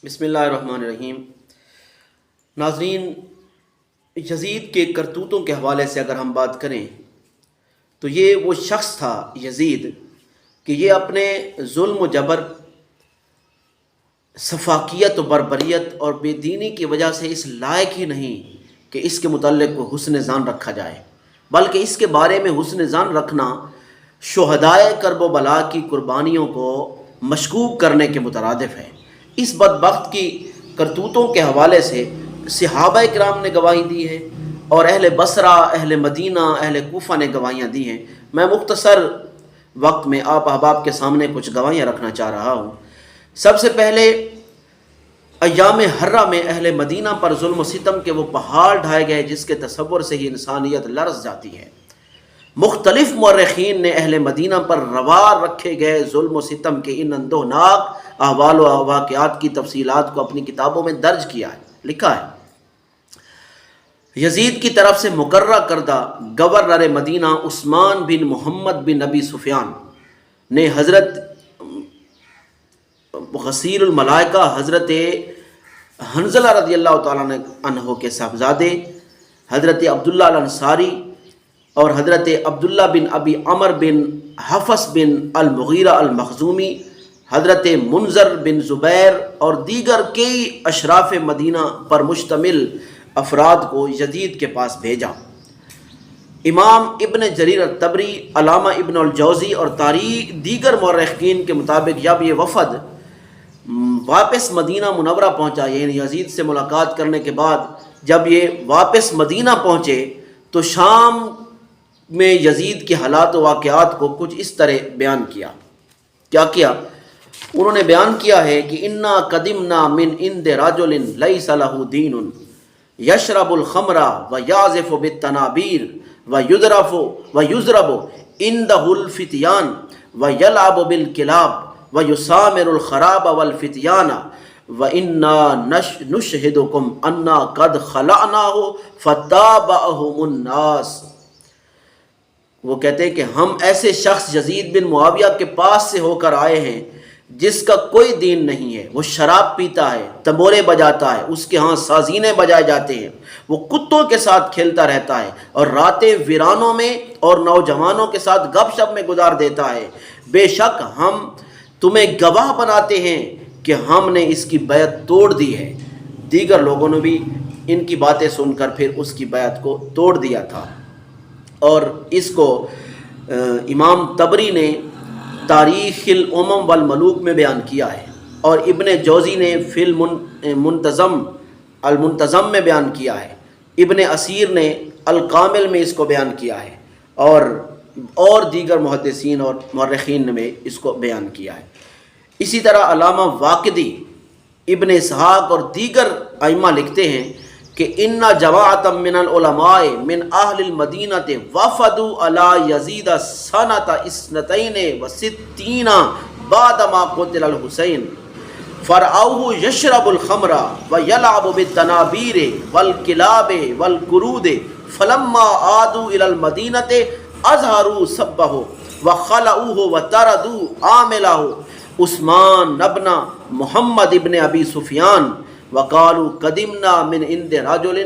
بسم اللہ الرحمن الرحیم۔ ناظرین، یزید کے کرتوتوں کے حوالے سے اگر ہم بات کریں تو یہ وہ شخص تھا یزید کہ یہ اپنے ظلم و جبر، سفاکیت و بربریت اور بے دینی کی وجہ سے اس لائق ہی نہیں کہ اس کے متعلق کو حسن ظن رکھا جائے، بلکہ اس کے بارے میں حسن ظن رکھنا شہدائے کرب و بلا کی قربانیوں کو مشکوک کرنے کے مترادف ہے۔ اس بدبخت کی کرتوتوں کے حوالے سے صحابہ کرام نے گواہی دی ہے اور اہل بصرہ، اہل مدینہ، اہل کوفہ نے گواہیاں دی ہیں۔ میں مختصر وقت میں آپ احباب کے سامنے کچھ گواہیاں رکھنا چاہ رہا ہوں۔ سب سے پہلے ایام حرہ میں اہل مدینہ پر ظلم و ستم کے وہ پہاڑ ڈھائے گئے جس کے تصور سے ہی انسانیت لرز جاتی ہے۔ مختلف مورخین نے اہل مدینہ پر روا رکھے گئے ظلم و ستم کے ان اندوہناک احوال و واقعات کی تفصیلات کو اپنی کتابوں میں درج کیا ہے، لکھا ہے۔ یزید کی طرف سے مقررہ کردہ گورنر مدینہ عثمان بن محمد بن ابی سفیان نے حضرت غسیل الملائکہ حضرت حنظلہ رضی اللہ تعالیٰ عنہ کے صاحبزادے حضرت عبداللہ الانصاری اور حضرت عبداللہ بن ابی عمر بن حفص بن المغیرہ المخزومی، حضرت منذر بن زبیر اور دیگر کئی اشراف مدینہ پر مشتمل افراد کو یزید کے پاس بھیجا۔ امام ابن جریر الطبری، علامہ ابن الجوزی اور دیگر مورخین کے مطابق جب یہ وفد واپس مدینہ منورہ پہنچا، یعنی یزید سے ملاقات کرنے کے بعد جب یہ واپس مدینہ پہنچے تو شام میں یزید کے حالات و واقعات کو کچھ اس طرح بیان کیا۔ کیا کیا؟ انہوں نے بیان کیا ہے کہ انا قدمنا من عند رجل لیس له دین یشرب الخمر ویعزف بالتنابیر ویضرب عنده الفتیان ویلعب بالکلاب ویسامر الخراب والفتیان وَإِنَّا نُشْهِدُكُمْ أَنَّا قَدْ خَلَعْنَاهُ فَتَابَعَهُمُ النَّاسِ۔ وہ کہتے ہیں کہ ہم ایسے شخص یزید بن معاویہ کے پاس سے ہو کر آئے ہیں جس کا کوئی دین نہیں ہے، وہ شراب پیتا ہے، تنبورے بجاتا ہے، اس کے ہاں سازینے بجائے جاتے ہیں، وہ کتوں کے ساتھ کھیلتا رہتا ہے اور راتیں ویرانوں میں اور نوجوانوں کے ساتھ گپ شپ میں گزار دیتا ہے۔ بے شک ہم تمہیں گواہ بناتے ہیں کہ ہم نے اس کی بیعت توڑ دی ہے۔ دیگر لوگوں نے بھی ان کی باتیں سن کر پھر اس کی بیعت کو توڑ دیا تھا، اور اس کو امام طبری نے تاریخ الامم والملوک میں بیان کیا ہے، اور ابن جوزی نے فی المنتظم میں بیان کیا ہے، ابن اسیر نے الکامل میں اس کو بیان کیا ہے، اور دیگر محدثین اور مورخین نے اس کو بیان کیا ہے۔ اسی طرح علامہ واقدی، ابن اسحاق اور دیگر ائمہ لکھتے ہیں کہ ان جماعۃ من العلماء من اہل المدینہ وفدوا علی یزید سنۃ 62 بعد ما قتل الحسین فرعوه یشرب الخمر ویلعب بالتنابیر والکلاب والقرود فلما عادوا الی المدینہ اظہروا سبہ وخلعوه وطردوا عاملہ عثمان ابن محمد ابن ابی سفیان وقالوا قدمنا من عند رجل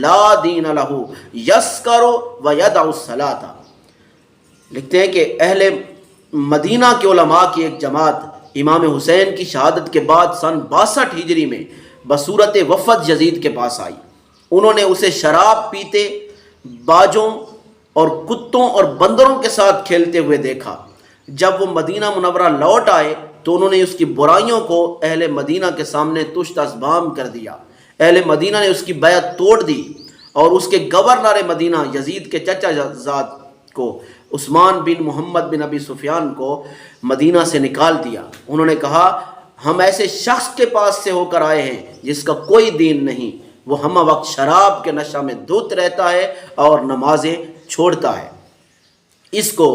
لا دین له یسکر ویدع الصلاۃ۔ لکھتے ہیں کہ اہل مدینہ کے علماء کی ایک جماعت امام حسین کی شہادت کے بعد سن 62 ہجری میں بصورت وفد یزید کے پاس آئی۔ انہوں نے اسے شراب پیتے، باجوں اور کتوں اور بندروں کے ساتھ کھیلتے ہوئے دیکھا۔ جب وہ مدینہ منورہ لوٹ آئے تو انہوں نے اس کی برائیوں کو اہل مدینہ کے سامنے تشت اسبام کر دیا۔ اہل مدینہ نے اس کی بیعت توڑ دی اور اس کے گورنر مدینہ یزید کے چچا زاد کو عثمان بن محمد بن ابی سفیان کو مدینہ سے نکال دیا۔ انہوں نے کہا ہم ایسے شخص کے پاس سے ہو کر آئے ہیں جس کا کوئی دین نہیں، وہ ہمہ وقت شراب کے نشہ میں دھت رہتا ہے اور نمازیں چھوڑتا ہے۔ اس کو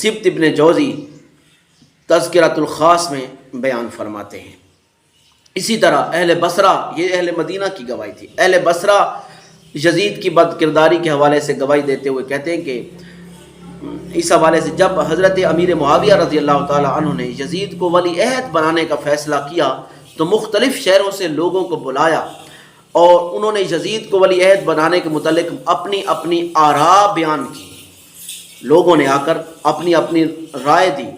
سبت ابن جوزی تذکرۃ الخاص میں بیان فرماتے ہیں۔ اسی طرح اہل بصرہ، یہ اہل مدینہ کی گواہی تھی، اہل بصرہ یزید کی بد کرداری کے حوالے سے گواہی دیتے ہوئے کہتے ہیں کہ اس حوالے سے جب حضرت امیر معاویہ رضی اللہ تعالی عنہ نے یزید کو ولی عہد بنانے کا فیصلہ کیا تو مختلف شہروں سے لوگوں کو بلایا اور انہوں نے یزید کو ولی عہد بنانے کے متعلق اپنی اپنی آراء بیان کی. لوگوں نے آ کر اپنی اپنی رائے دی،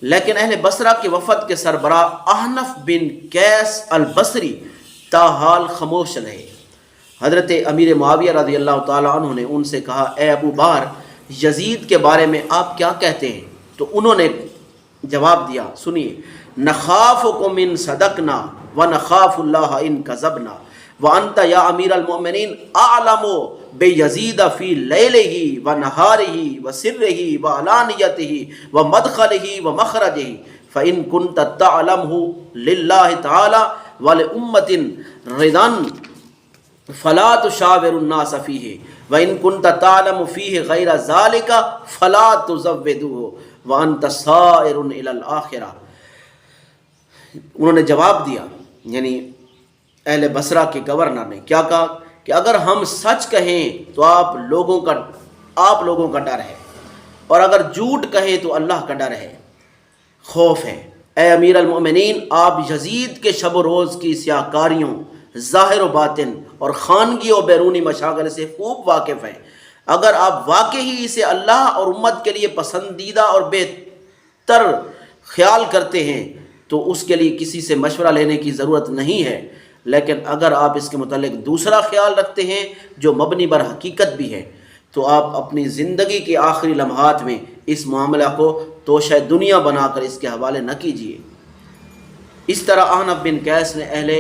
لیکن اہل بصرہ کے وفد کے سربراہ احنف بن قیس البصری تاحال خاموش رہے. حضرت امیر معاویہ رضی اللہ تعالیٰ عنہ نے ان سے کہا، اے ابو بکر، یزید کے بارے میں آپ کیا کہتے ہیں؟ تو انہوں نے جواب دیا، سنیے، نخافکم ان صدقنا ونخاف اللہ ان کذبنا وانت یا امیر المؤمنین اعلم بیزید فی لیلہ ونہارہ وسرہ وعلانیتہ ومدخلہ ومخرجہ فإن كنت تعلمہ للہ تعالی ولأمۃ رضا فلا تشاور الناس فیہ وإن كنت تعلم فیہ غیر ذلک فلا تزودہ وانت سائر الی الآخرہ. انہوں نے جواب دیا، یعنی اہل بصرہ کے گورنر نے کیا کہا کہ اگر ہم سچ کہیں تو آپ لوگوں کا ڈر ہے، اور اگر جھوٹ کہیں تو اللہ کا ڈر ہے، خوف ہے. اے امیر المؤمنین، آپ یزید کے شب و روز کی سیاہ کاریوں، ظاہر و باطن اور خانگی و بیرونی مشاغل سے خوب واقف ہیں. اگر آپ واقعی اسے اللہ اور امت کے لیے پسندیدہ اور بہتر خیال کرتے ہیں تو اس کے لیے کسی سے مشورہ لینے کی ضرورت نہیں ہے، لیکن اگر آپ اس کے متعلق دوسرا خیال رکھتے ہیں جو مبنی بر حقیقت بھی ہے تو آپ اپنی زندگی کے آخری لمحات میں اس معاملہ کو توشہ دنیا بنا کر اس کے حوالے نہ کیجیے. اس طرح احنف بن قیس نے اہل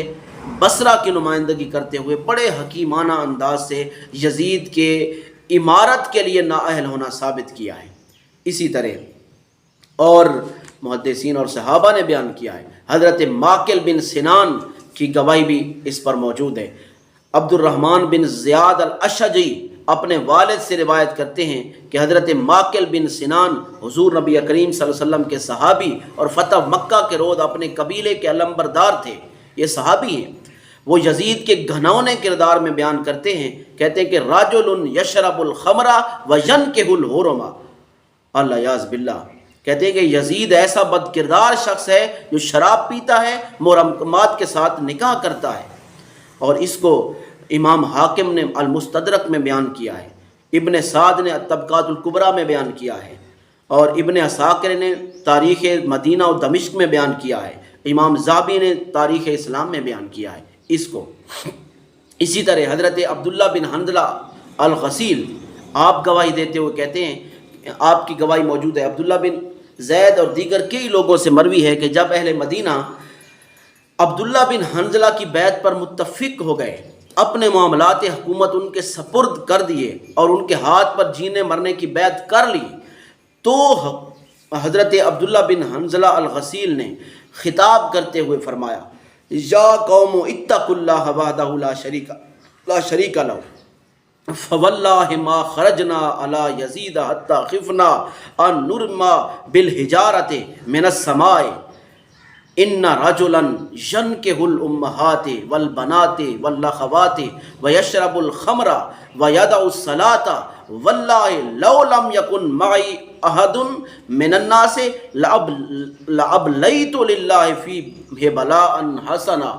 بصرہ کی نمائندگی کرتے ہوئے بڑے حکیمانہ انداز سے یزید کے امارت کے لیے نااہل ہونا ثابت کیا ہے. اسی طرح اور محدثین اور صحابہ نے بیان کیا ہے. حضرت ماکل بن سنان کی گواہی بھی اس پر موجود ہے. عبد الرحمن بن زیاد الاشجعی اپنے والد سے روایت کرتے ہیں کہ حضرت ماکل بن سنان حضور نبی کریم صلی اللہ علیہ وسلم کے صحابی اور فتح مکہ کے روز اپنے قبیلے کے علمبردار تھے. یہ صحابی ہیں. وہ یزید کے گھنونے کردار میں بیان کرتے ہیں، کہتے ہیں کہ راجل یشرب الخمر وینکح الحرم، اللہ یاذ باللہ، کہتے ہیں کہ یزید ایسا بد کردار شخص ہے جو شراب پیتا ہے، محرمات کے ساتھ نکاح کرتا ہے. اور اس کو امام حاکم نے المستدرک میں بیان کیا ہے، ابن سعد نے الطبقات الکبریٰ میں بیان کیا ہے، اور ابن عساکر نے تاریخ مدینہ و دمشق میں بیان کیا ہے، امام ذہبی نے تاریخ اسلام میں بیان کیا ہے اس کو. اسی طرح حضرت عبداللہ بن حنظلہ الغسیل آپ گواہی دیتے ہوئے کہتے ہیں، آپ کی گواہی موجود ہے، عبداللہ بن زید اور دیگر کئی لوگوں سے مروی ہے کہ جب اہل مدینہ عبداللہ بن حنظلہ کی بیعت پر متفق ہو گئے، اپنے معاملات حکومت ان کے سپرد کر دیے اور ان کے ہاتھ پر جینے مرنے کی بیعت کر لی، تو حضرت عبداللہ بن حنظلہ الغسیل نے خطاب کرتے ہوئے فرمایا، یا قوم اتقوا اللہ وحدہ لا شریک لہ فواللہ ما خرجنا علی یزید حتی خفنا ان نرما بالحجارۃ من السماء ان رجلا ینکح الامہات والبنات والاخوات ویشرب الخمر ویدع الصلاۃ واللہ لو لم یکن معی احد من الناس لابلیت للہ فیہ بلاء حسنا.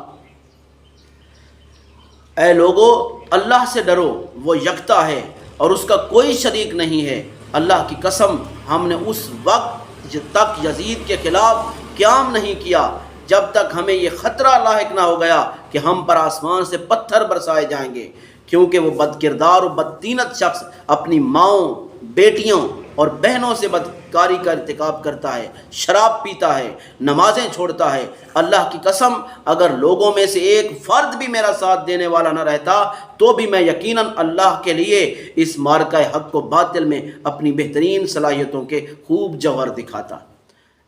اے لوگو، اللہ سے ڈرو، وہ یکتا ہے اور اس کا کوئی شریک نہیں ہے. اللہ کی قسم، ہم نے اس وقت تک یزید کے خلاف قیام نہیں کیا جب تک ہمیں یہ خطرہ لاحق نہ ہو گیا کہ ہم پر آسمان سے پتھر برسائے جائیں گے، کیونکہ وہ بد کردار و بدتینت شخص اپنی ماؤں، بیٹیوں اور بہنوں سے بدکاری کا ارتکاب کرتا ہے، شراب پیتا ہے، نمازیں چھوڑتا ہے. اللہ کی قسم، اگر لوگوں میں سے ایک فرد بھی میرا ساتھ دینے والا نہ رہتا تو بھی میں یقیناً اللہ کے لیے اس مارکہ حق و باطل میں اپنی بہترین صلاحیتوں کے خوب جوہر دکھاتا.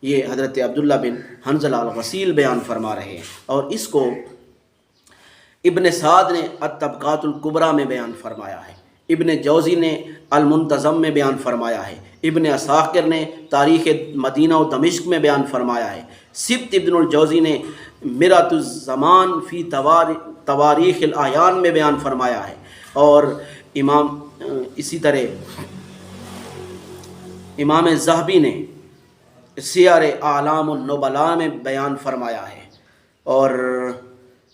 یہ حضرت عبداللہ بن حنظلہ الغسیل بیان فرما رہے ہیں، اور اس کو ابن سعد نے الطبقات الکبریٰ میں بیان فرمایا ہے، ابن جوزی نے المنتظم میں بیان فرمایا ہے، ابن عساکر نے تاریخ مدینہ و دمشق میں بیان فرمایا ہے، سبت ابن الجوزی نے مرات الزمان فی تواریخ الاعیان میں بیان فرمایا ہے، اور اسی طرح امام ذہبی نے سیار اعلام النبلاء میں بیان فرمایا ہے. اور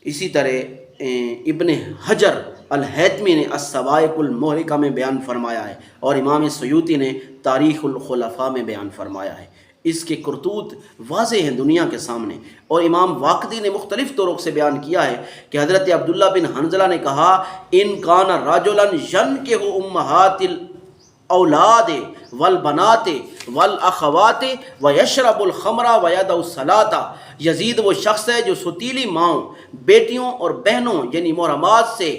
اسی طرح ابن حجر الہیتمی نے الصواعق المحرقہ میں بیان فرمایا ہے، اور امام سیوطی نے تاریخ الخلفاء میں بیان فرمایا ہے۔ اس کے کرتوت واضح ہیں دنیا کے سامنے، اور امام واقدی نے مختلف طرق سے بیان کیا ہے کہ حضرت عبداللہ بن حنظلہ نے کہا ان کان رجلا ینکح امہات الاولاد والبنات والاخوات ویشرب الخمر ویدع الصلاۃ، یزید وہ شخص ہے جو ستیلی ماؤں، بیٹیوں اور بہنوں یعنی محرمات سے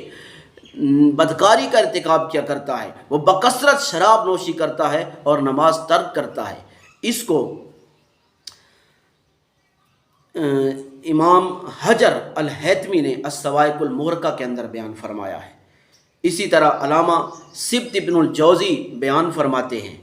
بدکاری کا ارتکاب کیا کرتا ہے، وہ بکثرت شراب نوشی کرتا ہے اور نماز ترک کرتا ہے۔ اس کو امام حجر الہیتمی نے الصواعق المحرقہ کے اندر بیان فرمایا ہے۔ اسی طرح علامہ سبط ابن الجوزی بیان فرماتے ہیں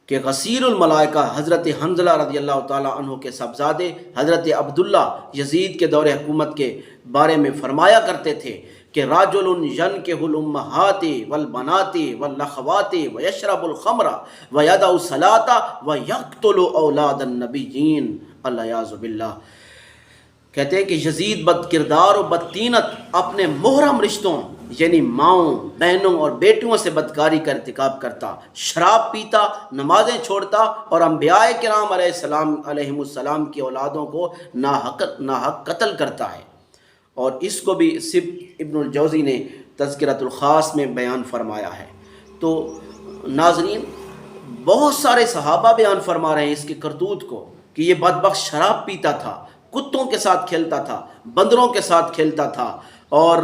کہ غسیل الملائکہ حضرت حنظلہ رضی اللہ تعالیٰ عنہ کے صاحبزادے حضرت عبداللہ یزید کے دور حکومت کے بارے میں فرمایا کرتے تھے کہ راجل ینکح الامہات والبنات والاخوات ویشرب الخمر ویدع الصلاۃ ویقتل اولاد النبیین، العیاذ باللہ۔ کہتے ہیں کہ یزید بد کردار و بدطینت اپنے محرم رشتوں یعنی ماؤں، بہنوں اور بیٹیوں سے بدکاری کا ارتکاب کرتا، شراب پیتا، نمازیں چھوڑتا اور انبیاء کرام علیہم السلام کی اولادوں کو ناحق قتل کرتا ہے۔ اور اس کو بھی سبط ابن الجوزی نے تذکرۃ الخاص میں بیان فرمایا ہے۔ تو ناظرین، بہت سارے صحابہ بیان فرما رہے ہیں اس کے کرتوت کو کہ یہ بدبخت شراب پیتا تھا، کتوں کے ساتھ کھیلتا تھا، بندروں کے ساتھ کھیلتا تھا اور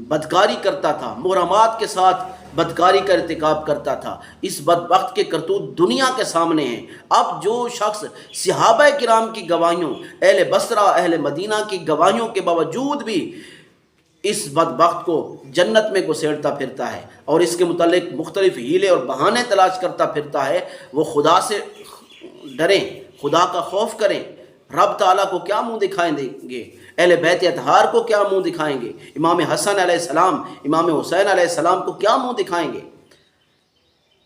بدکاری کرتا تھا، محرمات کے ساتھ بدکاری کا ارتکاب کرتا تھا۔ اس بدبخت کے کرتوت دنیا کے سامنے ہیں۔ اب جو شخص صحابہ کرام کی گواہیوں، اہل بصرہ، اہل مدینہ کی گواہیوں کے باوجود بھی اس بدبخت کو جنت میں گھسیڑتا پھرتا ہے اور اس کے متعلق مختلف ہیلے اور بہانے تلاش کرتا پھرتا ہے، وہ خدا سے ڈریں، خدا کا خوف کریں۔ رب تعالیٰ کو کیا منہ دکھائیں گے؟ اہل بیت اطہار کو کیا منہ دکھائیں گے؟ امام حسن علیہ السلام، امام حسین علیہ السلام کو کیا منہ دکھائیں گے؟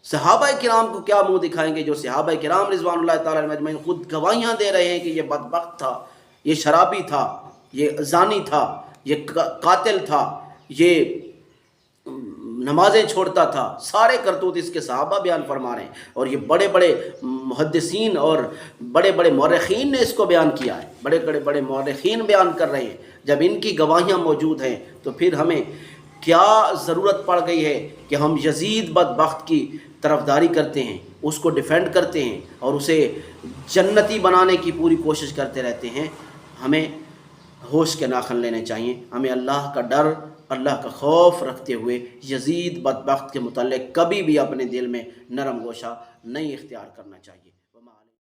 صحابہ کرام کو کیا منہ دکھائیں گے جو صحابہ کرام رضوان اللہ تعالیٰ علیہم اجمعین خود گواہیاں دے رہے ہیں کہ یہ بدبخت تھا، یہ شرابی تھا، یہ زانی تھا، یہ قاتل تھا، یہ نمازیں چھوڑتا تھا۔ سارے کرتوت اس کے صحابہ بیان فرما رہے ہیں، اور یہ بڑے بڑے محدثین اور بڑے بڑے مورخین نے اس کو بیان کیا ہے، بڑے بڑے مورخین بیان کر رہے ہیں۔ جب ان کی گواہیاں موجود ہیں تو پھر ہمیں کیا ضرورت پڑ گئی ہے کہ ہم یزید بدبخت کی طرفداری کرتے ہیں، اس کو ڈیفینڈ کرتے ہیں اور اسے جنتی بنانے کی پوری کوشش کرتے رہتے ہیں۔ ہمیں ہوش کے ناخن لینے چاہیے، ہمیں اللہ کا ڈر، اللہ کا خوف رکھتے ہوئے یزید بدبخت کے متعلق کبھی بھی اپنے دل میں نرم گوشہ نہیں اختیار کرنا چاہیے۔